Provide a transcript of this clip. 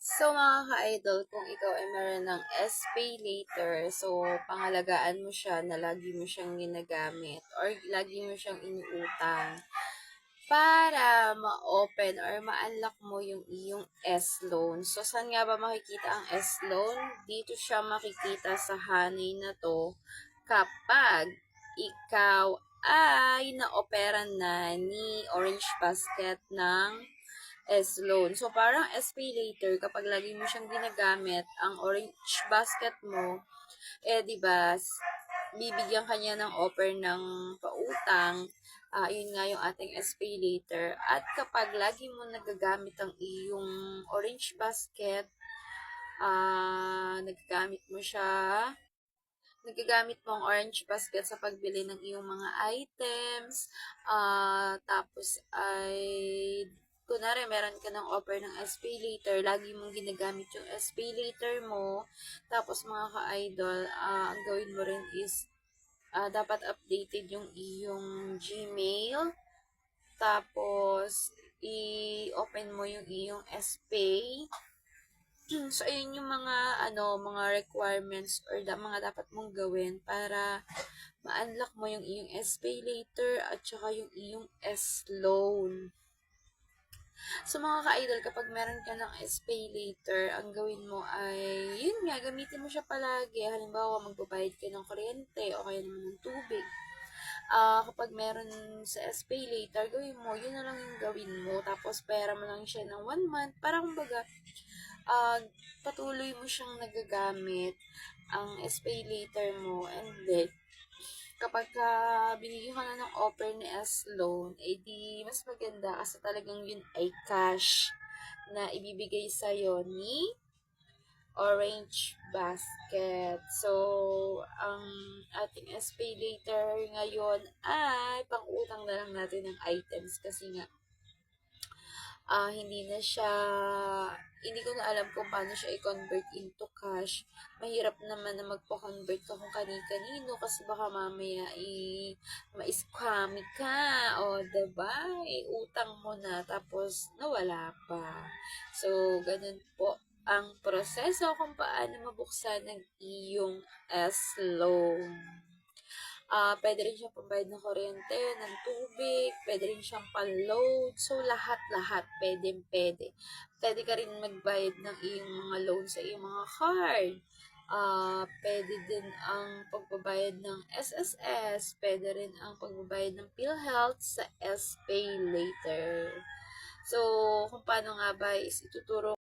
So mga ka-idol, kung ikaw ay meron ng SPay later, so pangalagaan mo siya na lagi mo siyang ginagamit or lagi mo siyang iniutang para ma-open or ma-unlock mo yung iyong S-loan. So saan nga ba makikita ang S-loan? Dito siya makikita sa hanay na to kapag ikaw ay na-opera na ni Orange Basket ng S-loan. So, parang SPay later, kapag lagi mo siyang ginagamit, ang orange basket mo, di ba, bibigyan kanya ng offer ng pautang, yun nga yung ating SPay later. At kapag lagi mo nagagamit ang iyong orange basket, nagagamit mo siya, nagagamit mo ang orange basket sa pagbili ng iyong mga items, tapos ay kunwari, meron ka ng offer ng SPay later, lagi mong ginagamit yung SPay later mo, tapos mga ka-idol, ang gawin mo rin is, dapat updated yung iyong Gmail, tapos, i-open mo yung iyong SPay. So, ayun yung mga requirements or mga dapat mong gawin para ma-unlock mo yung iyong SPay later at saka yung iyong S-loan. So mga ka-idol, kapag meron ka ng SPay later, ang gawin mo ay, yun nga, gamitin mo siya palagi. Halimbawa, magbabayad ka ng kuryente o kaya naman ng tubig. Kapag meron sa SPay later, gawin mo, yun na lang yung gawin mo. Tapos, pera mo lang siya ng 1 month. Para kumbaga, patuloy mo siyang nagagamit ang SPay later mo. And then, kapag binigyan ka na ng offer ni S-loan, di mas maganda kasi talagang yun ay cash na ibibigay sa'yo ni Orange Basket. So, ang ating SPay later ngayon ay pang-utang na lang natin ng items kasi nga hindi ko na alam kung paano siya i-convert into cash. Mahirap naman na magpa-convert ka kung kani-kanino kasi baka mamaya ma-scam ka o diba? Utang mo na tapos nawala pa. So, ganun po ang proseso kung paano mabuksan ng iyong S-loan. Pwede rin siyang pambayad ng kuryente, ng tubig, pwede rin siyang pan-load. So, lahat-lahat, pwede. Pwede ka rin magbayad ng iyong mga loan sa iyong mga card. Pwede din ang pagbabayad ng SSS, pwede rin ang pagbabayad ng PhilHealth sa SPay later. So, kung paano nga ba is ituturo